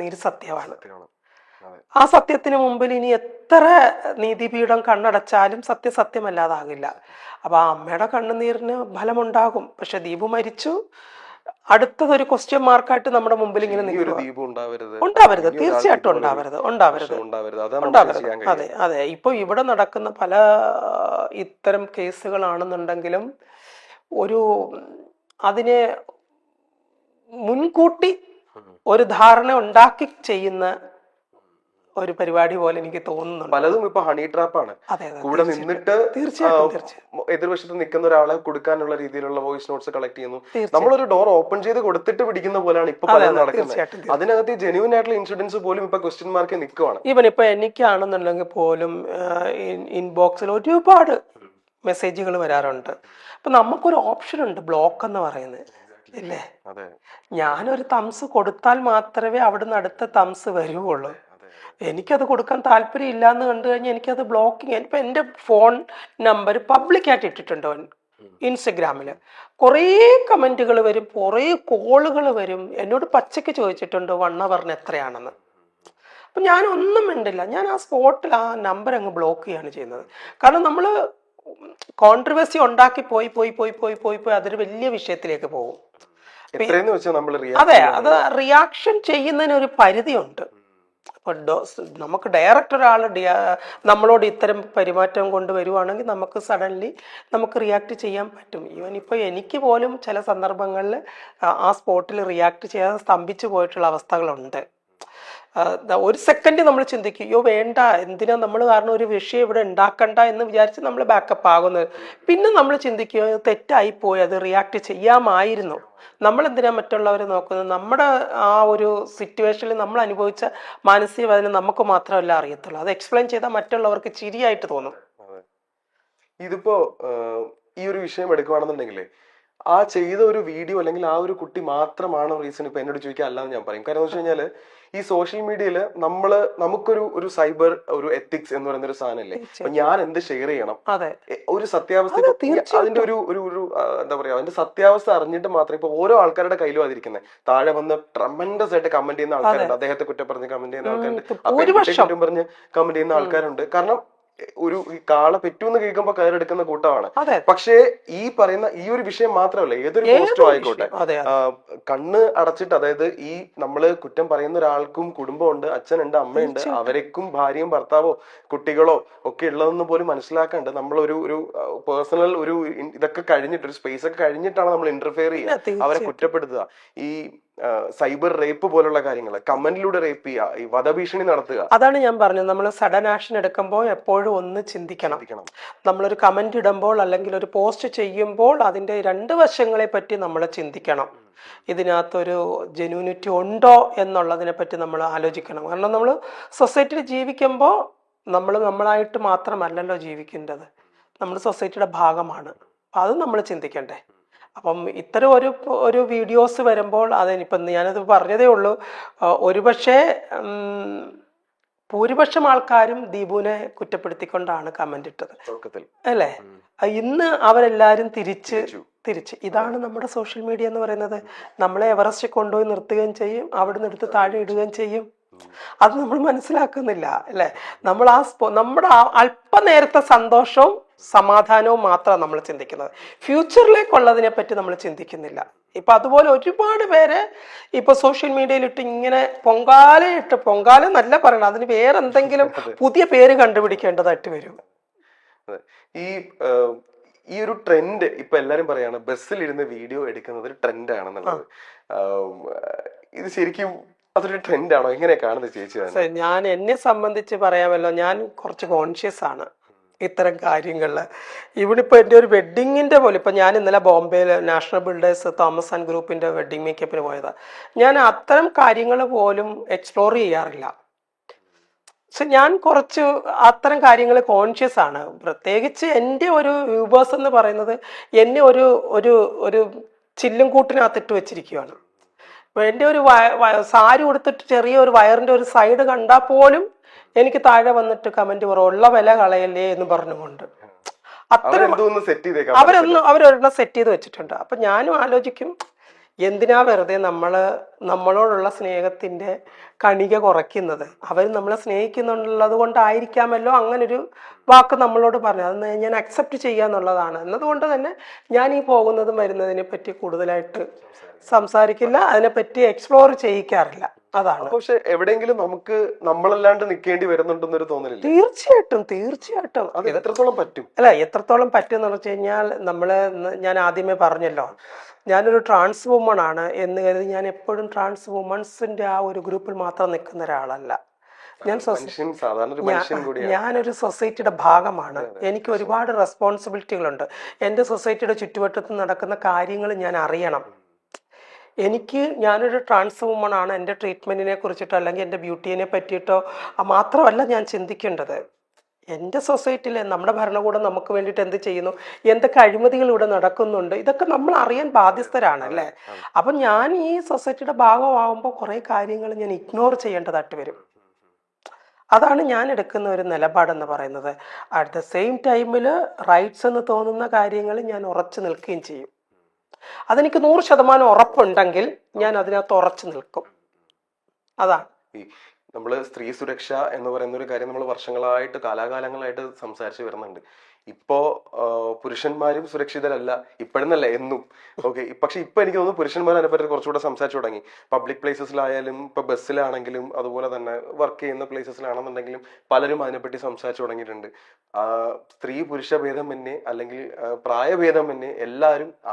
നീര് സത്യമാണ്. ആ സത്യത്തിന് മുമ്പിൽ ഇനി എത്ര നീതിപീഠം കണ്ണടച്ചാലും സത്യമല്ലാതാകില്ല. അപ്പൊ ആ അമ്മയുടെ കണ്ണുനീരിന് ഫലമുണ്ടാകും. പക്ഷെ ദീപു മരിച്ചു, അടുത്തതൊരു ക്വസ്റ്റ്യൻ മാർക്കായിട്ട് നമ്മുടെ മുമ്പിൽ ഇങ്ങനെ ഉണ്ടാവരുത്. തീർച്ചയായിട്ടും ഉണ്ടാവരുത്. അതെ അതെ. ഇപ്പൊ ഇവിടെ നടക്കുന്ന പല ഇത്തരം കേസുകളാണെന്നുണ്ടെങ്കിലും ഒരു അതിനെ മുൻകൂട്ടി ഒരു ധാരണ ഉണ്ടാക്കി ചെയ്യുന്ന ഒരു പരിപാടി പോലെ എനിക്ക് തോന്നുന്നു. പലതും ഇപ്പൊ ഹണി ട്രാപ്പാണ്. കൂടെ നിന്നിട്ട് എതിർവശത്ത് നിൽക്കുന്ന ഒരാളെ കൊടുക്കാനുള്ള രീതിയിലുള്ള വോയിസ് നോട്ട്സ് കളക്ട് ചെയ്യുന്നു. നമ്മളൊരു ഡോർ ഓപ്പൺ ചെയ്ത് കൊടുത്തിട്ട് പിടിക്കുന്ന പോലെയാണ് ഇപ്പൊ പലതും നടക്കുന്നത്. അതിനകത്ത് ജെന്യൂൻ ആയിട്ടുള്ള ഇൻസിഡൻസ് പോലും ഇപ്പൊ ക്വസ്റ്റ്യൻ മാർക്ക് നിൽക്കുവാണ്. ഈവൻ ഇപ്പൊ എനിക്കാണെന്നുണ്ടെങ്കിൽ പോലും ഇൻബോക്സിൽ ഒരുപാട് മെസ്സേജുകൾ വരാറുണ്ട്. അപ്പൊ നമുക്കൊരു ഓപ്ഷൻ ഉണ്ട്, ബ്ലോക്ക് എന്ന് പറയുന്നത് ഇല്ലേ. ഞാനൊരു തംസ് കൊടുത്താൽ മാത്രമേ അവിടുന്ന് അടുത്ത തംസ് വരുവുള്ളൂ. എനിക്കത് കൊടുക്കാൻ താല്പര്യം ഇല്ല എന്ന് കണ്ടു കഴിഞ്ഞാൽ എനിക്കത് ബ്ലോക്കിങ്. ഇപ്പം എൻ്റെ ഫോൺ നമ്പർ പബ്ലിക്കായിട്ട് ഇട്ടിട്ടുണ്ട് ഇൻസ്റ്റഗ്രാമിൽ. കുറേ കമൻറ്റുകൾ വരും, കുറേ കോളുകൾ വരും. എന്നോട് പച്ചയ്ക്ക് ചോദിച്ചിട്ടുണ്ട് 1 ഹവറിന് എത്രയാണെന്ന്. അപ്പം ഞാനൊന്നും മിണ്ടില്ല. ഞാൻ ആ സ്പോട്ടിൽ ആ നമ്പർ അങ്ങ് ബ്ലോക്ക് ചെയ്യാണ് ചെയ്യുന്നത്. കാരണം നമ്മൾ കോൺട്രവേഴ്സി ഉണ്ടാക്കി പോയി അതൊരു വലിയ വിഷയത്തിലേക്ക് പോകും. അതെ, അത് റിയാക്ഷൻ ചെയ്യുന്നതിനൊരു പരിധിയുണ്ട്. നമുക്ക് ഡയറക്റ്റ് ഒരാൾ നമ്മളോട് ഇത്തരം പെരുമാറ്റം കൊണ്ടുവരുവാണെങ്കിൽ നമുക്ക് സഡൻലി നമുക്ക് റിയാക്ട് ചെയ്യാൻ പറ്റും. ഈവൻ ഇപ്പോൾ എനിക്ക് പോലും ചില സന്ദർഭങ്ങളിൽ ആ സ്പോട്ടിൽ റിയാക്ട് ചെയ്യാതെ സ്തംഭിച്ചു പോയിട്ടുള്ള അവസ്ഥകളുണ്ട്. ഒരു സെക്കൻഡ് നമ്മൾ ചിന്തിക്കും, അയ്യോ വേണ്ട, എന്തിനാ നമ്മൾ കാരണം ഒരു വിഷയം ഇവിടെ ഉണ്ടാക്കണ്ട എന്ന് വിചാരിച്ച് നമ്മൾ ബാക്കപ്പ് ആകുന്നത്. പിന്നെ നമ്മൾ ചിന്തിക്കുക, തെറ്റായിപ്പോയി, അത് റിയാക്ട് ചെയ്യാമായിരുന്നു. നമ്മളെന്തിനാ മറ്റുള്ളവരെ നോക്കുന്നത്? നമ്മുടെ ആ ഒരു സിറ്റുവേഷനിൽ നമ്മൾ അനുഭവിച്ച മാനസിക വേദന നമുക്ക് മാത്രമല്ല അറിയത്തുള്ളൂ. അത് എക്സ്പ്ലെയിൻ ചെയ്താൽ മറ്റുള്ളവർക്ക് ചിരിയായിട്ട് തോന്നും. ഇതിപ്പോ ഈ ഒരു വിഷയം എടുക്കുകയാണെന്നുണ്ടെങ്കിലേ ആ ചെയ്ത ഒരു വീഡിയോ അല്ലെങ്കിൽ ആ ഒരു കുട്ടി മാത്രമാണ് റീസൺ ഇപ്പൊ എന്നോട് ചോദിക്കാൻ അല്ലാന്ന് ഞാൻ പറയും. കാരണം എന്ന് വെച്ച് കഴിഞ്ഞാല് ഈ സോഷ്യൽ മീഡിയയിൽ നമുക്കൊരു സൈബർ ഒരു എത്തിക്സ് എന്ന് പറയുന്ന ഒരു സാധനമല്ലേ. അപ്പൊ ഞാൻ എന്ത് ഷെയർ ചെയ്യണം, ഒരു സത്യാവസ്ഥ, അതിന്റെ ഒരു എന്താ പറയാ, അതിന്റെ സത്യാവസ്ഥ അറിഞ്ഞിട്ട് മാത്രമേ ഇപ്പൊ ഓരോ ആൾക്കാരുടെ കയ്യിലും അതിരിക്കുന്നത്. താഴെ വന്ന് ട്രമൻഡസ് ആയിട്ട് കമന്റ് ചെയ്യുന്ന ആൾക്കാരുണ്ട്, അദ്ദേഹത്തെ കുറ്റം പറഞ്ഞ് കമന്റ് ചെയ്യുന്ന ആൾക്കാരുണ്ട്, കുറ്റം പറഞ്ഞ് കമന്റ് ചെയ്യുന്ന ആൾക്കാരുണ്ട്. കാരണം ഒരു കാള പെറ്റൂന്ന് കേൾക്കുമ്പോ കയറെടുക്കുന്ന കൂട്ടമാണ്. പക്ഷേ ഈ പറയുന്ന ഈ ഒരു വിഷയം മാത്രമല്ല, ഏതൊരു പോസ്റ്റും ആയിക്കോട്ടെ, കണ്ണ് അടച്ചിട്ട്, അതായത് ഈ നമ്മള് കുറ്റം പറയുന്ന ഒരാൾക്കും കുടുംബമുണ്ട്, അച്ഛനുണ്ട്, അമ്മയുണ്ട്, അവരേക്കും ഭാര്യയും ഭർത്താവോ കുട്ടികളോ ഒക്കെ ഉള്ളതെന്ന് പോലും മനസ്സിലാക്കാണ്ട് നമ്മളൊരു പേഴ്സണൽ ഒരു ഇതൊക്കെ കഴിഞ്ഞിട്ട് ഒരു സ്പേസ് ഒക്കെ കഴിഞ്ഞിട്ടാണ് നമ്മൾ ഇന്റർഫിയർ ചെയ്യുക, അവരെ കുറ്റപ്പെടുത്തുക. ഈ സൈബർ റേപ്പ് പോലുള്ള കാര്യങ്ങൾ, കമന്റിലൂടെ റേപ്പ് ചെയ്യുക, ഈ വധഭീഷണി നടത്തുക. അതാണ് ഞാൻ പറഞ്ഞത്, നമ്മൾ സഡൻ ആക്ഷൻ എടുക്കുമ്പോൾ എപ്പോഴും ഒന്ന് ചിന്തിക്കണം. നമ്മളൊരു കമന്റ് ഇടുമ്പോൾ അല്ലെങ്കിൽ ഒരു പോസ്റ്റ് ചെയ്യുമ്പോൾ അതിന്റെ 2 വശങ്ങളെ പറ്റി നമ്മൾ ചിന്തിക്കണം. ഇതിനകത്തൊരു ജെന്യൂനിറ്റി ഉണ്ടോ എന്നുള്ളതിനെ പറ്റി നമ്മൾ ആലോചിക്കണം. കാരണം നമ്മൾ സൊസൈറ്റിയിൽ ജീവിക്കുമ്പോൾ നമ്മളായിട്ട് മാത്രമല്ലല്ലോ ജീവിക്കേണ്ടത്, നമ്മൾ സൊസൈറ്റിയുടെ ഭാഗമാണ്. അപ്പം അത് നമ്മൾ ചിന്തിക്കണ്ടേ. അപ്പം ഇത്തരം ഒരു വീഡിയോസ് വരുമ്പോൾ അതിനിപ്പം ഞാനത് പറഞ്ഞതേ ഉള്ളൂ, ഒരുപക്ഷെ ഭൂരിപക്ഷം ആൾക്കാരും ദീപുവിനെ കുറ്റപ്പെടുത്തിക്കൊണ്ടാണ് കമന്റ് ഇട്ടത് അല്ലേ. ഇന്ന് അവരെല്ലാരും തിരിച്ച് ഇതാണ് നമ്മുടെ സോഷ്യൽ മീഡിയ എന്ന് പറയുന്നത്. നമ്മളെ എവറസ്റ്റ് കൊണ്ടുപോയി നിർത്തുകയും ചെയ്യും, അവിടെ നിന്ന് എടുത്ത് താഴെ ഇടുകയും ചെയ്യും. അത് നമ്മൾ മനസ്സിലാക്കുന്നില്ല അല്ലേ. നമ്മൾ നമ്മുടെ അല്പനേരത്തെ സന്തോഷവും സമാധാനവും മാത്രമാണ് നമ്മൾ ചിന്തിക്കുന്നത്. ഫ്യൂച്ചറിലേക്കുള്ളതിനെ പറ്റി നമ്മൾ ചിന്തിക്കുന്നില്ല. ഇപ്പൊ അതുപോലെ ഒരുപാട് പേര് ഇപ്പൊ സോഷ്യൽ മീഡിയയിലിട്ട് ഇങ്ങനെ പൊങ്കാല നല്ല പറയണം, അതിന് വേറെ എന്തെങ്കിലും പുതിയ പേര് കണ്ടുപിടിക്കേണ്ടതായിട്ട് വരും. ഈ ഒരു ട്രെൻഡ് ഇപ്പൊ എല്ലാരും പറയാണ്, ബസ്സിലിരുന്ന് വീഡിയോ എടുക്കുന്നത് ഒരു ട്രെൻഡ് ആണെന്നുള്ളത്. ഇത് ശരിക്കും അതൊരു ട്രെൻഡാണോ, എങ്ങനെയാ കാണുന്നത് ചേച്ചി? ഞാൻ എന്നെ സംബന്ധിച്ച് പറയാമല്ലോ, ഞാൻ കുറച്ച് കോൺഷ്യസ് ആണ് ഇത്തരം കാര്യങ്ങളിൽ. ഇവിടെ ഇപ്പോൾ എൻ്റെ ഒരു വെഡ്ഡിങ്ങിൻ്റെ പോലെ, ഇപ്പം ഞാൻ ഇന്നലെ ബോംബെയിൽ നാഷണൽ ബിൽഡേഴ്സ് തോമസ് ആൻഡ് ഗ്രൂപ്പിൻ്റെ വെഡ്ഡിങ് മേക്കപ്പിന് പോയതാണ്. ഞാൻ അത്തരം കാര്യങ്ങൾ പോലും എക്സ്പ്ലോർ ചെയ്യാറില്ല. പക്ഷെ ഞാൻ കുറച്ച് അത്തരം കാര്യങ്ങൾ കോൺഷ്യസ് ആണ്. പ്രത്യേകിച്ച് എൻ്റെ ഒരു വ്യൂവേഴ്സ് എന്ന് പറയുന്നത് എന്നെ ഒരു ചില്ലും കൂട്ടിനകത്തിട്ട് വെച്ചിരിക്കുകയാണ്. എൻ്റെ ഒരു സാരി കൊടുത്തിട്ട് ചെറിയ ഒരു വയറിൻ്റെ ഒരു സൈഡ് കണ്ടാൽ പോലും എനിക്ക് താഴെ വന്നിട്ട് കമന്റ് പറയും, ഉള്ള വില കളയല്ലേ എന്ന് പറഞ്ഞുകൊണ്ട്. അത്തരം അവരൊരെണ്ണം സെറ്റ് ചെയ്ത് വെച്ചിട്ടുണ്ട്. അപ്പൊ ഞാനും ആലോചിക്കും, എന്തിനാ വെറുതെ നമ്മളോടുള്ള സ്നേഹത്തിന്റെ കണിക കുറയ്ക്കുന്നത്? അവർ നമ്മളെ സ്നേഹിക്കുന്നുള്ളത് കൊണ്ടായിരിക്കാമല്ലോ അങ്ങനൊരു വാക്ക് നമ്മളോട് പറഞ്ഞു. അത് ഞാൻ അക്സെപ്റ്റ് ചെയ്യാന്നുള്ളതാണ്. എന്നതുകൊണ്ട് തന്നെ ഞാൻ ഈ പോകുന്നതും വരുന്നതിനെ പറ്റി കൂടുതലായിട്ട് സംസാരിക്കില്ല, അതിനെപ്പറ്റി എക്സ്പ്ലോർ ചെയ്യിക്കാറില്ല. അതാണ്. പക്ഷെ എവിടെയെങ്കിലും നമുക്ക് നമ്മളല്ലാണ്ട് നിൽക്കേണ്ടി വരുന്നുണ്ടെന്നൊരു തോന്നലില്ല? തീർച്ചയായിട്ടും അത് എത്രത്തോളം പറ്റും? അല്ല, എത്രത്തോളം പറ്റും എന്ന് വെച്ച് കഴിഞ്ഞാൽ ഞാൻ ആദ്യമേ പറഞ്ഞല്ലോ, ഞാനൊരു ട്രാൻസ് വുമൺ ആണ് എന്ന് കരുതി ഞാൻ എപ്പോഴും ട്രാൻസ് വുമൺസിന്റെ ആ ഒരു ഗ്രൂപ്പിൽ മാത്രം നിൽക്കുന്ന ഒരാളല്ല. ഞാനൊരു സൊസൈറ്റിയുടെ ഭാഗമാണ്. എനിക്ക് ഒരുപാട് റെസ്പോൺസിബിലിറ്റികളുണ്ട്. എൻ്റെ സൊസൈറ്റിയുടെ ചുറ്റുവട്ടത്ത് നടക്കുന്ന കാര്യങ്ങൾ ഞാൻ അറിയണം. ഞാനൊരു ട്രാൻസ് വുമൺ ആണ്. എൻ്റെ ട്രീറ്റ്മെന്റിനെ കുറിച്ചിട്ടോ അല്ലെങ്കിൽ എൻ്റെ ബ്യൂട്ടിയെ പറ്റിയിട്ടോ മാത്രമല്ല ഞാൻ ചിന്തിക്കേണ്ടത്. എൻ്റെ സൊസൈറ്റിയിൽ നമ്മുടെ ഭരണകൂടം നമുക്ക് വേണ്ടിയിട്ട് എന്ത് ചെയ്യുന്നു, എന്തൊക്കെ അഴിമതികൾ ഇവിടെ നടക്കുന്നുണ്ട്, ഇതൊക്കെ നമ്മൾ അറിയാൻ ബാധ്യസ്ഥരാണല്ലേ. അപ്പം ഞാൻ ഈ സൊസൈറ്റിയുടെ ഭാഗമാകുമ്പോൾ കുറേ കാര്യങ്ങൾ ഞാൻ ഇഗ്നോർ ചെയ്യേണ്ടതായിട്ട് വരും. അതാണ് ഞാൻ എടുക്കുന്ന ഒരു നിലപാടെന്ന് പറയുന്നത്. അറ്റ് ദ സെയിം ടൈമിൽ റൈറ്റ്സ് എന്ന് തോന്നുന്ന കാര്യങ്ങൾ ഞാൻ ഉറച്ചു നിൽക്കുകയും ചെയ്യും. അതെനിക്ക് 100% ഉറപ്പുണ്ടെങ്കിൽ ഞാൻ അതിനകത്ത് ഉറച്ചു നിൽക്കും. അതാണ്. നമ്മള് സ്ത്രീ സുരക്ഷ എന്ന് പറയുന്ന ഒരു കാര്യം നമ്മൾ വർഷങ്ങളായിട്ട് കാലാകാലങ്ങളായിട്ട് സംസാരിച്ചു വരുന്നുണ്ട്. ഇപ്പോ പുരുഷന്മാരും സുരക്ഷിതരല്ല, ഇപ്പോഴെന്നല്ല എന്നും. ഓക്കെ, പക്ഷെ ഇപ്പൊ എനിക്ക് തോന്നുന്നു പുരുഷന്മാർ അതിനെപ്പറ്റി കുറച്ചുകൂടെ സംസാരിച്ചു തുടങ്ങി. പബ്ലിക് പ്ലേസസിലായാലും ഇപ്പൊ ബസ്സിലാണെങ്കിലും അതുപോലെ തന്നെ വർക്ക് ചെയ്യുന്ന പ്ലേസസിലാണെന്നുണ്ടെങ്കിലും പലരും അതിനെപ്പറ്റി സംസാരിച്ചു തുടങ്ങിയിട്ടുണ്ട്. സ്ത്രീ പുരുഷ ഭേദമന്യേ അല്ലെങ്കിൽ പ്രായഭേദമന്യേ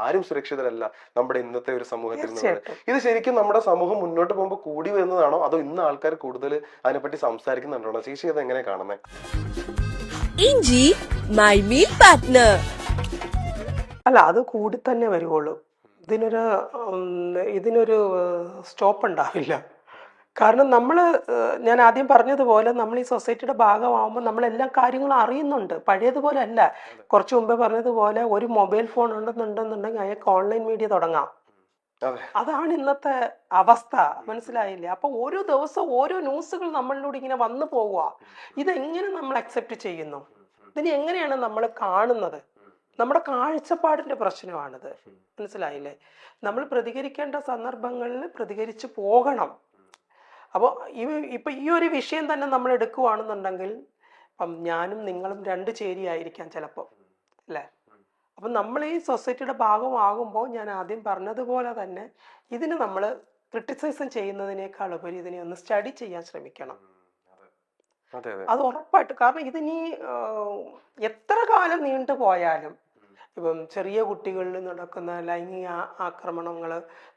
ആരും സുരക്ഷിതരല്ല നമ്മുടെ ഇന്നത്തെ ഒരു സമൂഹത്തിൽ നിന്ന്. ഇത് ശരിക്കും നമ്മുടെ സമൂഹം മുന്നോട്ട് പോകുമ്പോൾ കൂടി വരുന്നതാണോ അതോ ഇന്ന് ആൾക്കാർ കൂടുതൽ അതിനെപ്പറ്റി സംസാരിക്കുന്നുണ്ടോ? ചേച്ചി അത് എങ്ങനെ കാണുന്നത്? ഇഞ്ചി മൈ മീൽ പാർട്ട്ണർ. അല്ല, അത് കൂടി തന്നെ വരുവുള്ളൂ. ഇതിനൊരു സ്റ്റോപ്പ് ഉണ്ടാവില്ല. കാരണം ഞാൻ ആദ്യം പറഞ്ഞതുപോലെ നമ്മൾ ഈ സൊസൈറ്റിയുടെ ഭാഗമാകുമ്പോൾ നമ്മളെല്ലാ കാര്യങ്ങളും അറിയുന്നുണ്ട്. പഴയതുപോലെ അല്ല. കുറച്ചു മുമ്പേ പറഞ്ഞതുപോലെ ഒരു മൊബൈൽ ഫോൺ ഉണ്ടെന്നുണ്ടെന്നുണ്ടെങ്കിൽ അയാൾക്ക് ഓൺലൈൻ മീഡിയ തുടങ്ങാം. അതാണ് ഇന്നത്തെ അവസ്ഥ. മനസ്സിലായില്ലേ? അപ്പൊ ഓരോ ദിവസവും ഓരോ ന്യൂസുകൾ നമ്മളിലൂടെ ഇങ്ങനെ വന്നു പോവുക. ഇതെങ്ങനെ നമ്മൾ അക്സെപ്റ്റ് ചെയ്യുന്നു? ഇതിനെ എങ്ങനെയാണ് നമ്മൾ കാണുന്നത്? നമ്മുടെ കാഴ്ചപ്പാടിന്റെ പ്രശ്നമാണിത്. മനസ്സിലായില്ലേ? നമ്മൾ പ്രതികരിക്കേണ്ട സന്ദർഭങ്ങളിൽ പ്രതികരിച്ചു പോകണം. അപ്പോൾ ഇപ്പൊ ഈ ഒരു വിഷയം തന്നെ നമ്മൾ എടുക്കുകയാണെന്നുണ്ടെങ്കിൽ ഇപ്പം ഞാനും നിങ്ങളും 2 ചേരിയായിരിക്കാം ചിലപ്പോൾ, അല്ലേ? അപ്പം നമ്മൾ ഈ സൊസൈറ്റിയുടെ ഭാഗമാകുമ്പോൾ ഞാൻ ആദ്യം പറഞ്ഞതുപോലെ തന്നെ ഇതിന് നമ്മൾ ക്രിട്ടിസൈസം ചെയ്യുന്നതിനേക്കാൾ ഉപരി ഇതിനെ ഒന്ന് സ്റ്റഡി ചെയ്യാൻ ശ്രമിക്കണം. അത് ഉറപ്പായിട്ട്. കാരണം ഇതിനി എത്ര കാലം നീണ്ടു പോയാലും ഇപ്പം ചെറിയ കുട്ടികളിൽ നടക്കുന്ന ലൈംഗിക ആക്രമണങ്ങൾ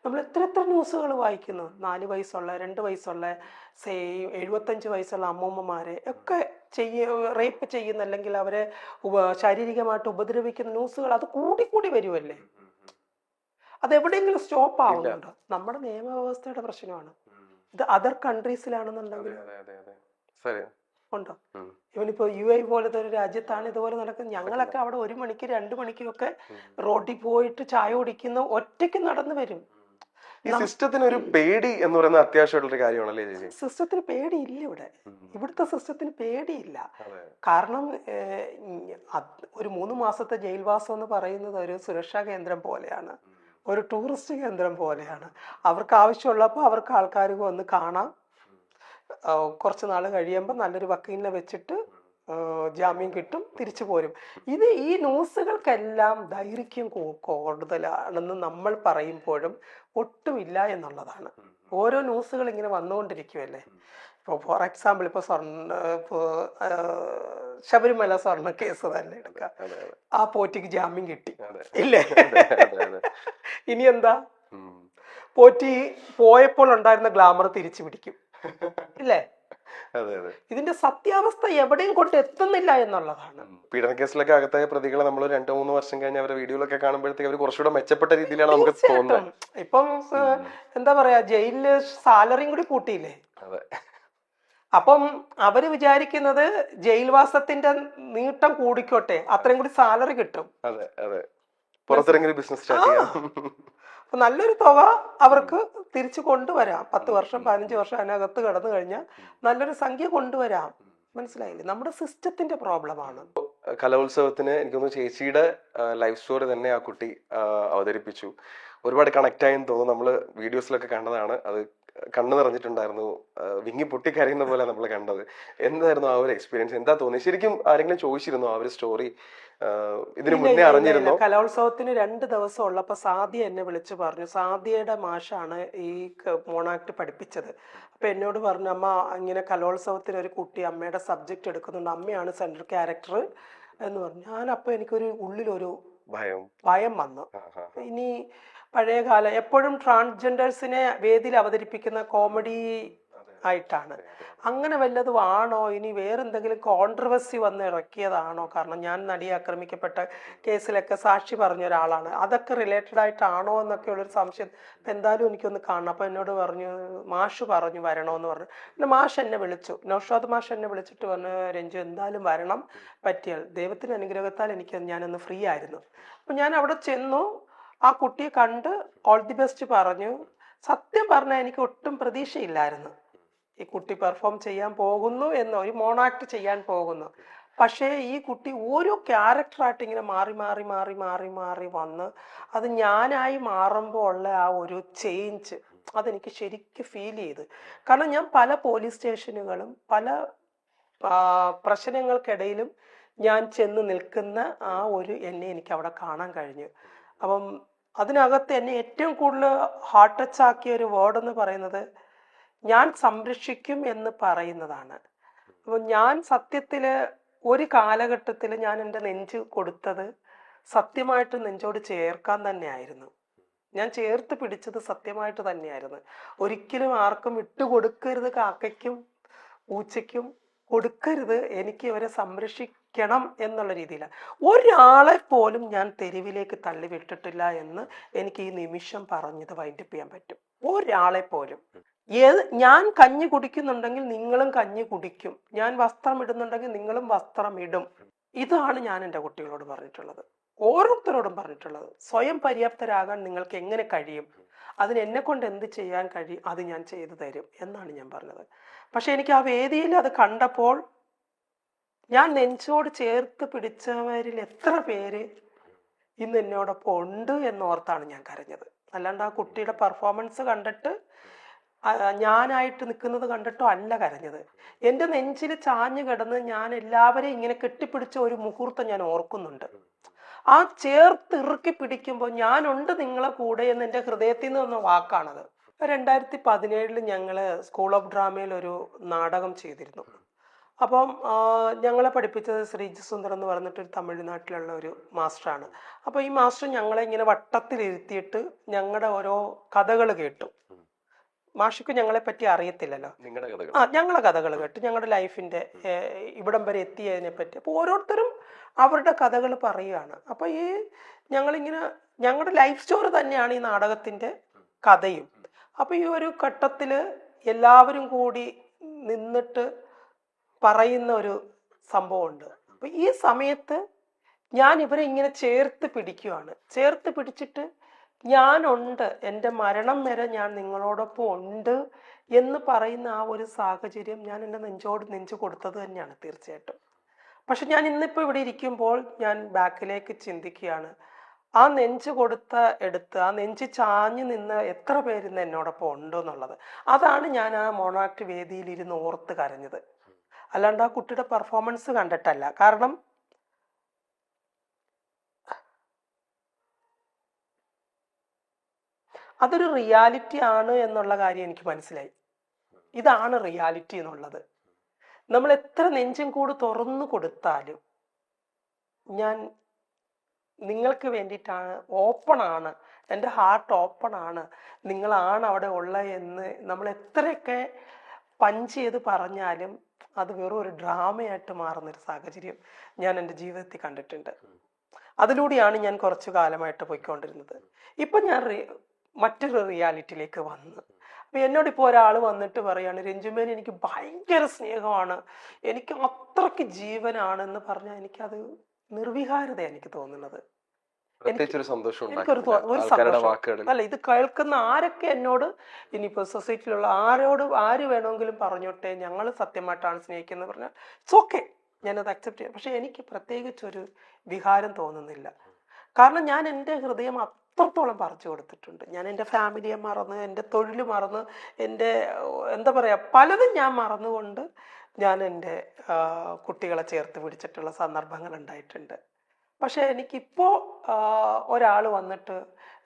നമ്മൾ എത്ര ന്യൂസുകൾ വായിക്കുന്നു. 4 വയസ്സുള്ള 2 വയസ്സുള്ള 75 വയസ്സുള്ള അമ്മൂമ്മമാരെ ഒക്കെ റേപ്പ് ചെയ്യുന്ന അല്ലെങ്കിൽ അവരെ ശാരീരികമായിട്ട് ഉപദ്രവിക്കുന്ന ന്യൂസുകൾ അത് കൂടി വരുമല്ലേ. അതെവിടെയെങ്കിലും സ്റ്റോപ്പ് ആവുന്നുണ്ടോ? നമ്മുടെ നിയമവ്യവസ്ഥയുടെ പ്രശ്നമാണ് ഇത്. അതർ കൺട്രീസിലാണെന്നുണ്ടെങ്കിൽ ഉണ്ടോ? ഇവനിപ്പോ UAE പോലത്തെ ഒരു രാജ്യത്താണ് ഇതുപോലെ നടക്കുന്നത്. ഞങ്ങളൊക്കെ അവിടെ 1 മണിക്ക് 2 മണിക്കൊക്കെ റോഡിൽ പോയിട്ട് ചായ കുടിക്കുന്ന ഒറ്റയ്ക്ക് നടന്നു വരും. ഈ സിസ്റ്റത്തിന് ഒരു പേടി എന്ന് പറയുന്നത് അത്യാവശ്യമായിട്ടുള്ള കാര്യമാണല്ലേ? സിസ്റ്റത്തിന് പേടിയില്ല ഇവിടെ. ഇവിടുത്തെ സിസ്റ്റത്തിന് പേടിയില്ല. കാരണം ഒരു 3 മാസത്തെ ജയിൽവാസം എന്ന് പറയുന്നത് ഒരു സുരക്ഷാ കേന്ദ്രം പോലെയാണ്, ഒരു ടൂറിസ്റ്റ് കേന്ദ്രം പോലെയാണ്. അവർക്ക് ആവശ്യമുള്ളപ്പോൾ അവർക്ക് ആൾക്കാർ വന്ന് കാണാം. കുറച്ച് നാൾ കഴിയുമ്പോൾ നല്ലൊരു വക്കീലിനെ വെച്ചിട്ട് ജാമ്യം കിട്ടും, തിരിച്ചു പോരും. ഈ ന്യൂസുകൾക്കെല്ലാം ദൈർഘ്യം കൂടുതലാണെന്ന് നമ്മൾ പറയുമ്പോഴും ഒട്ടുമില്ല എന്നുള്ളതാണ്. ഓരോ ന്യൂസുകൾ ഇങ്ങനെ വന്നുകൊണ്ടിരിക്കുമല്ലേ. ഇപ്പോൾ ഫോർ എക്സാമ്പിൾ ശബരിമല സ്വർണ്ണ കേസ് തന്നെ എടുക്കുക. ആ പോറ്റിക്ക് ജാമ്യം കിട്ടി, ഇല്ലേ? ഇനി എന്താ? പോറ്റി പോയപ്പോൾ ഉണ്ടായിരുന്ന ഗ്ലാമർ തിരിച്ചു പിടിക്കും, ഇല്ലേ? ഇതിന്റെ സത്യാവസ്ഥ എവിടെയും കൊണ്ട് എത്തുന്നില്ല എന്നുള്ളതാണ്. പീഡന കേസിലൊക്കെ അകത്തായ പ്രതികളെ നമ്മൾ 2-3 വർഷം കഴിഞ്ഞ് അവരുടെ വീഡിയോയിലൊക്കെ കാണുമ്പോഴത്തേക്ക് അവർ കുറച്ചുകൂടെ മെച്ചപ്പെട്ട രീതിയിലാണ് നമുക്ക് തോന്നുന്നത്. ഇപ്പം എന്താ പറയാ, ജയിലില് സാലറിയും കൂടി കൂട്ടിയില്ലേ? അപ്പം അവര് വിചാരിക്കുന്നത് ജയിൽവാസത്തിന്റെ നീട്ടം കൂടിക്കോട്ടെ, അത്രയും കൂടി സാലറി കിട്ടും. പുറത്തിറങ്ങി ബിസിനസ് സ്റ്റാർട്ട് ചെയ്യാം. അപ്പൊ നല്ലൊരു തുക അവർക്ക് തിരിച്ചു കൊണ്ടുവരാം. 10 വർഷം 15 വർഷം അതിനകത്ത് കടന്നു കഴിഞ്ഞാൽ നല്ലൊരു സംഖ്യ കൊണ്ടുവരാം. മനസ്സിലായില്ലേ? നമ്മുടെ സിസ്റ്റത്തിന്റെ പ്രോബ്ലമാണ്. കലോത്സവത്തിന് എനിക്ക് തോന്നുന്നു ചേച്ചിയുടെ ലൈഫ് സ്റ്റോറി തന്നെ ആ കുട്ടി അവതരിപ്പിച്ചു. ഒരുപാട് കണക്ട് ആയെന്ന് തോന്നുന്നു. നമ്മൾ വീഡിയോസിലൊക്കെ കണ്ടതാണ്. അത് കണ്ണു നിറഞ്ഞിട്ടുണ്ടായിരുന്നു. വിങ്ങി പൊട്ടിക്കരയുന്ന പോലെ നമ്മൾ കണ്ടത്. എന്തായിരുന്നു ആ ഒരു എക്സ്പീരിയൻസ്? എന്താ തോന്നി? ശരിക്കും ആരെങ്കിലും ചോദിച്ചിരുന്നോ ആ ഒരു സ്റ്റോറി? ഇതിനു മുന്നേ അറിഞ്ഞിരുന്നോ? കലോത്സവത്തിന് 2 ദിവസം ഉള്ളപ്പോ സാദിയ എന്നെ വിളിച്ചു പറഞ്ഞു. സാദിയയുടെ മാഷാണ് ഈ മോണാക്ട് പഠിപ്പിച്ചത്. അപ്പൊ എന്നോട് പറഞ്ഞു, അമ്മ ഇങ്ങനെ കലോത്സവത്തിന് ഒരു കുട്ടി അമ്മയുടെ സബ്ജക്ട് എടുക്കുന്നുണ്ട്, അമ്മയാണ് സെൻട്രൽ ക്യാരക്ടർ എന്ന് പറഞ്ഞു. ഞാനപ്പോ എനിക്കൊരു ഉള്ളിലൊരു ഭയം വന്നു. ഇനി പഴയകാല എപ്പോഴും ട്രാൻസ്ജെൻഡേഴ്സിനെ വേദിയിൽ അവതരിപ്പിക്കുന്ന കോമഡി ആയിട്ടാണ്. അങ്ങനെ വല്ലതും ആണോ, ഇനി വേറെന്തെങ്കിലും കോൺട്രവേഴ്സി വന്ന് ഇറക്കിയതാണോ? കാരണം ഞാൻ നടിയെ ആക്രമിക്കപ്പെട്ട കേസിലൊക്കെ സാക്ഷി പറഞ്ഞ ഒരാളാണ്. അതൊക്കെ റിലേറ്റഡ് ആയിട്ടാണോ എന്നൊക്കെ ഉള്ളൊരു സംശയം. അപ്പം എന്തായാലും എനിക്കൊന്ന് കാണണം. അപ്പം എന്നോട് പറഞ്ഞു, മാഷ് പറഞ്ഞു വരണമെന്ന് പറഞ്ഞു. പിന്നെ മാഷ് എന്നെ വിളിച്ചു, നൗഷാദ് മാഷ് എന്നെ വിളിച്ചിട്ട് പറഞ്ഞു, രഞ്ജു എന്തായാലും വരണം, പറ്റിയാൽ. ദൈവത്തിൻ്റെ അനുഗ്രഹത്താൽ ഞാനൊന്ന് ഫ്രീ ആയിരുന്നു. അപ്പം ഞാൻ അവിടെ ചെന്നു, ആ കുട്ടിയെ കണ്ട് ഓൾ ദി ബെസ്റ്റ് പറഞ്ഞു. സത്യം പറഞ്ഞാൽ എനിക്ക് ഒട്ടും പ്രതീക്ഷയില്ലായിരുന്നു ഈ കുട്ടി പെർഫോം ചെയ്യാൻ പോകുന്നു എന്നോ, ഒരു മോണാക്ട് ചെയ്യാൻ പോകുന്നു. പക്ഷേ ഈ കുട്ടി ഓരോ ക്യാരക്ടറായിട്ട് ഇങ്ങനെ മാറി മാറി മാറി മാറി മാറി വന്ന് അത് ഞാനായി മാറുമ്പോൾ ഉള്ള ആ ഒരു ചേഞ്ച് അതെനിക്ക് ശരിക്കും ഫീൽ ചെയ്ത്. കാരണം ഞാൻ പല പോലീസ് സ്റ്റേഷനുകളും പല പ്രശ്നങ്ങൾക്കിടയിലും ഞാൻ ചെന്ന് നിൽക്കുന്ന ആ ഒരു എന്നെ എനിക്ക് അവിടെ കാണാൻ കഴിഞ്ഞു. അപ്പം അതിനകത്ത് എന്നെ ഏറ്റവും കൂടുതൽ ഹാർട്ട് ടച്ച് ആക്കിയ ഒരു വേർഡ് എന്ന് പറയുന്നത് ഞാൻ സംരക്ഷിക്കും എന്ന് പറയുന്നതാണ്. അപ്പം ഞാൻ സത്യത്തിൽ ഒരു കാലഘട്ടത്തിൽ ഞാൻ എൻ്റെ നെഞ്ച് കൊടുത്തത് സത്യമായിട്ട് നെഞ്ചോട് ചേർക്കാൻ തന്നെയായിരുന്നു. ഞാൻ ചേർത്ത് പിടിച്ചത് സത്യമായിട്ട് തന്നെയായിരുന്നു. ഒരിക്കലും ആർക്കും വിട്ടുകൊടുക്കരുത്, കാക്കയ്ക്കും പൂച്ചയ്ക്കും കൊടുക്കരുത്, എനിക്ക് ഇവരെ സംരക്ഷിക്കണം എന്നുള്ള രീതിയിലാണ്. ഒരാളെ പോലും ഞാൻ തെരുവിലേക്ക് തള്ളിവിട്ടിട്ടില്ല എന്ന് എനിക്ക് ഈ നിമിഷം പറഞ്ഞത് വൈൻഡപ്പ് ചെയ്യാൻ പറ്റും. ഒരാളെ പോലും. ഞാൻ കഞ്ഞി കുടിക്കുന്നുണ്ടെങ്കിൽ നിങ്ങളും കഞ്ഞി കുടിക്കും, ഞാൻ വസ്ത്രം ഇടുന്നുണ്ടെങ്കിൽ നിങ്ങളും വസ്ത്രം ഇടും. ഇതാണ് ഞാൻ എൻ്റെ കുട്ടികളോട് പറഞ്ഞിട്ടുള്ളത്, ഓരോരുത്തരോടും പറഞ്ഞിട്ടുള്ളത്. സ്വയം പര്യാപ്തരാകാൻ നിങ്ങൾക്ക് എങ്ങനെ കഴിയും, അതിന് എന്നെ കൊണ്ട് എന്ത് ചെയ്യാൻ കഴിയും, അത് ഞാൻ ചെയ്തു തരും എന്നാണ് ഞാൻ പറഞ്ഞത്. പക്ഷെ എനിക്ക് ആ വേദിയിൽ അത് കണ്ടപ്പോൾ ഞാൻ നെഞ്ചോട് ചേർത്ത് പിടിച്ചവരിൽ എത്ര പേര് ഇന്ന് എന്നോടൊപ്പം ഉണ്ട് എന്നോർത്താണ് ഞാൻ കരഞ്ഞത്. അല്ലാണ്ട് ആ കുട്ടിയുടെ പെർഫോമൻസ് കണ്ടിട്ട് ഞാനായിട്ട് നിൽക്കുന്നത് കണ്ടിട്ടോ അല്ല കരഞ്ഞത്. എൻ്റെ നെഞ്ചിൽ ചാഞ്ഞു കിടന്ന് ഞാൻ എല്ലാവരെയും ഇങ്ങനെ കെട്ടിപ്പിടിച്ച ഒരു മുഹൂർത്തം ഞാൻ ഓർക്കുന്നുണ്ട്. ആ ചേർത്ത് ഇറുക്കി പിടിക്കുമ്പോൾ ഞാനുണ്ട് നിങ്ങളെ കൂടെ എന്ന് എൻ്റെ ഹൃദയത്തിൽ നിന്ന് വന്ന വാക്കാണത്. 2017 ഞങ്ങൾ സ്കൂൾ ഓഫ് ഡ്രാമയിൽ ഒരു നാടകം ചെയ്തിരുന്നു. അപ്പം ഞങ്ങളെ പഠിപ്പിച്ചത് ശ്രീജി സുന്ദർ എന്ന് പറഞ്ഞിട്ടൊരു തമിഴ്നാട്ടിലുള്ള ഒരു മാസ്റ്ററാണ്. അപ്പോൾ ഈ മാസ്റ്റർ ഞങ്ങളെ ഇങ്ങനെ വട്ടത്തിലിരുത്തിയിട്ട് ഞങ്ങളുടെ ഓരോ കഥകൾ കേട്ടു. മാഷിക്ക് ഞങ്ങളെ പറ്റി അറിയത്തില്ലല്ലോ, ഞങ്ങളെ കഥകൾ കേട്ട് ഞങ്ങളുടെ ലൈഫിൻ്റെ ഇവിടം വരെ എത്തിയതിനെ പറ്റി. അപ്പോൾ ഓരോരുത്തരും അവരുടെ കഥകൾ പറയുകയാണ്. അപ്പോൾ ഈ ഞങ്ങളിങ്ങനെ ഞങ്ങളുടെ ലൈഫ് സ്റ്റോറി തന്നെയാണ് ഈ നാടകത്തിൻ്റെ കഥയും. അപ്പോൾ ഈ ഒരു ഘട്ടത്തിൽ എല്ലാവരും കൂടി നിന്നിട്ട് പറയുന്ന ഒരു സംഭവമുണ്ട്. അപ്പോൾ ഈ സമയത്ത് ഞാൻ ഇവരെ ഇങ്ങനെ ചേർത്ത് പിടിക്കുകയാണ്. ചേർത്ത് പിടിച്ചിട്ട് ഞാനുണ്ട്, എൻ്റെ മരണം വരെ ഞാൻ നിങ്ങളോടൊപ്പം ഉണ്ട് എന്ന് പറയുന്ന ആ ഒരു സാഹചര്യം ഞാൻ എൻ്റെ നെഞ്ചോട് നെഞ്ച് കൊടുത്തത് തന്നെയാണ് തീർച്ചയായിട്ടും. പക്ഷെ ഞാൻ ഇന്നിപ്പോൾ ഇവിടെ ഇരിക്കുമ്പോൾ ഞാൻ ബാക്കിലേക്ക് ചിന്തിക്കുകയാണ്, ആ നെഞ്ച് എടുത്ത് ആ നെഞ്ച് ചാഞ്ഞു നിന്ന് എത്ര പേരിന്ന് എന്നോടൊപ്പം ഉണ്ടോ എന്നുള്ളത്. അതാണ് ഞാൻ ആ മോണാക്ട് വേദിയിൽ ഇരുന്ന് ഓർത്ത് കരഞ്ഞത്, അല്ലാണ്ട് ആ കുട്ടിയുടെ പെർഫോമൻസ് കണ്ടിട്ടല്ല. കാരണം അതൊരു റിയാലിറ്റി ആണ് എന്നുള്ള കാര്യം എനിക്ക് മനസ്സിലായി. ഇതാണ് റിയാലിറ്റി എന്നുള്ളത്. നമ്മൾ എത്ര നെഞ്ചും കൂടി തുറന്നു കൊടുത്താലും ഞാൻ നിങ്ങൾക്ക് വേണ്ടിയിട്ടാണ്, ഓപ്പണാണ്, എൻ്റെ ഹാർട്ട് ഓപ്പണാണ്, നിങ്ങളാണ് അവിടെ ഉള്ളത് എന്ന് നമ്മൾ എത്രയൊക്കെ പഞ്ച് ചെയ്ത് പറഞ്ഞാലും അത് വെറും ഒരു ഡ്രാമയായിട്ട് മാറുന്നൊരു സാഹചര്യം ഞാൻ എൻ്റെ ജീവിതത്തിൽ കണ്ടിട്ടുണ്ട്. അതിലൂടെയാണ് ഞാൻ കുറച്ചു കാലമായിട്ട് പോയിക്കൊണ്ടിരുന്നത്. ഇപ്പം ഞാൻ മറ്റൊരു റിയാലിറ്റിയിലേക്ക് വന്നു. അപ്പം എന്നോടിപ്പോൾ ഒരാൾ വന്നിട്ട് പറയാണ്, രഞ്ജുമേൻ എനിക്ക് ഭയങ്കര സ്നേഹമാണ്, എനിക്ക് അത്രയ്ക്ക് ജീവനാണെന്ന് പറഞ്ഞാൽ എനിക്കത് നിർവികാരത എനിക്ക് തോന്നുന്നത്. എനിക്കൊരു സന്തോഷം അല്ല, ഇത് കേൾക്കുന്ന ആരൊക്കെ എന്നോട് ഇനിയിപ്പോൾ സൊസൈറ്റിയിലുള്ള ആര് വേണമെങ്കിലും പറഞ്ഞോട്ടെ, ഞങ്ങൾ സത്യമായിട്ടാണ് സ്നേഹിക്കുന്നത് പറഞ്ഞാൽ ഇറ്റ്സ് ഓക്കെ. ഞാനത് അക്സെപ്റ്റ് ചെയ്യാം. പക്ഷെ എനിക്ക് പ്രത്യേകിച്ചൊരു വികാരം തോന്നുന്നില്ല. കാരണം ഞാൻ എൻ്റെ ഹൃദയം അത്രത്തോളം പറിച്ചു കൊടുത്തിട്ടുണ്ട്. ഞാൻ എൻ്റെ ഫാമിലിയെ മറന്ന്, എൻ്റെ തൊഴിൽ മറന്ന്, എൻ്റെ എന്താ പറയുക, പലതും ഞാൻ മറന്നുകൊണ്ട് ഞാൻ എൻ്റെ കുട്ടികളെ ചേർത്ത് പിടിച്ചിട്ടുള്ള സന്ദർഭങ്ങൾ ഉണ്ടായിട്ടുണ്ട്. പക്ഷെ എനിക്കിപ്പോൾ ഒരാൾ വന്നിട്ട്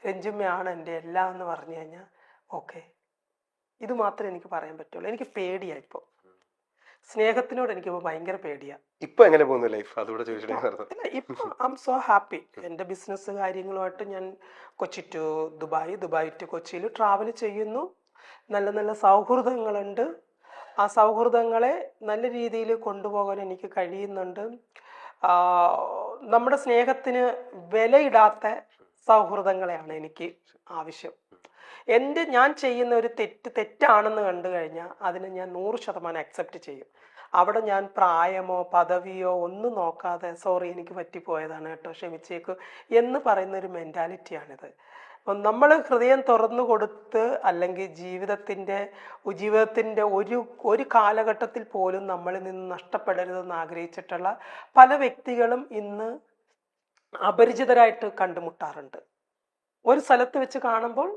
രഞ്ജിമ്മയാണ് എൻ്റെ എല്ലാം എന്ന് പറഞ്ഞു കഴിഞ്ഞാൽ ഓക്കെ, ഇത് മാത്രമേ എനിക്ക് പറയാൻ പറ്റുള്ളൂ. എനിക്ക് പേടിയാണ് ഇപ്പോൾ. സ്നേഹത്തിനോട് എനിക്കിപ്പോൾ ഭയങ്കര പേടിയാണ്. ഇപ്പൊ എങ്ങനെ പോകുന്നു ലൈഫ്? അതുകൂടെ ചോദിച്ചിട്ടുണ്ടായിരുന്നു. ഇല്ല, ഇപ്പൊ ഐ എം സോ ഹാപ്പി. എൻ്റെ ബിസിനസ് കാര്യങ്ങളുമായിട്ട് ഞാൻ കൊച്ചി ടു ദുബായ്, ദുബായ് ടു കൊച്ചിയിൽ ട്രാവൽ ചെയ്യുന്നു. നല്ല നല്ല സൗഹൃദങ്ങളുണ്ട്. ആ സൗഹൃദങ്ങളെ നല്ല രീതിയിൽ കൊണ്ടുപോകാൻ എനിക്ക് കഴിയുന്നുണ്ട്. നമ്മുടെ സ്നേഹത്തിന് വിലയിടാത്ത സൗഹൃദങ്ങളെയാണ് എനിക്ക് ആവശ്യം. ഞാൻ ചെയ്യുന്ന ഒരു തെറ്റാണെന്ന് കണ്ടു കഴിഞ്ഞാൽ അതിനെ ഞാൻ 100% അക്സെപ്റ്റ് ചെയ്യും. അവിടെ ഞാൻ പ്രായമോ പദവിയോ ഒന്നും നോക്കാതെ സോറി എനിക്ക് പറ്റിപ്പോയതാണ് കേട്ടോ, ക്ഷമിച്ചേക്കു എന്ന് പറയുന്ന ഒരു മെൻറ്റാലിറ്റിയാണിത്. നമ്മൾ ഹൃദയം തുറന്നു കൊടുത്ത്, അല്ലെങ്കിൽ ജീവിതത്തിൻ്റെ ഒരു കാലഘട്ടത്തിൽ പോലും നമ്മളിൽ നിന്ന് നഷ്ടപ്പെടരുതെന്ന് ആഗ്രഹിച്ചിട്ടുള്ള പല വ്യക്തികളും ഇന്ന് അപരിചിതരായിട്ട് കണ്ടുമുട്ടാറുണ്ട്. ഒരു സ്ഥലത്ത് വെച്ച് കാണുമ്പോൾ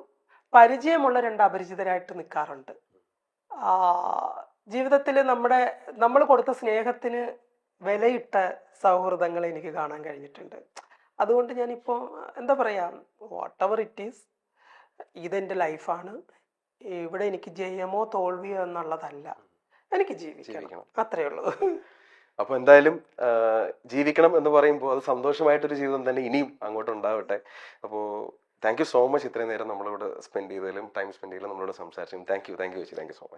പരിചയമുള്ള 2 അപരിചിതരായിട്ട് നിൽക്കാറുണ്ട്. ജീവിതത്തിൽ നമ്മൾ കൊടുത്ത സ്നേഹത്തിന് വിലയിട്ട സൗഹൃദങ്ങൾ എനിക്ക് കാണാൻ കഴിഞ്ഞിട്ടുണ്ട്. അതുകൊണ്ട് ഞാനിപ്പോൾ എന്താ പറയുക, വാട്ട് എവർ ഇറ്റ് ഈസ്, ഇതെൻ്റെ ലൈഫാണ്. ഇവിടെ എനിക്ക് ജയമോ തോൽവിയോ എന്നുള്ളതല്ല, എനിക്ക് ജീവിക്കണം, അത്രയേ ഉള്ളൂ. അപ്പൊ എന്തായാലും ജീവിക്കണം എന്ന് പറയുമ്പോൾ അത് സന്തോഷമായിട്ടൊരു ജീവിതം തന്നെ ഇനിയും അങ്ങോട്ട് ഉണ്ടാവട്ടെ. അപ്പോൾ താങ്ക് യു സോ മച്ച് ഇത്രയും നേരം നമ്മളിവിടെ ടൈം സ്പെൻഡ് ചെയ്തതിലും നമ്മളോട് സംസാരിച്ചതും. താങ്ക് യു ചേച്ചി, താങ്ക് യു സോ മച്ച്.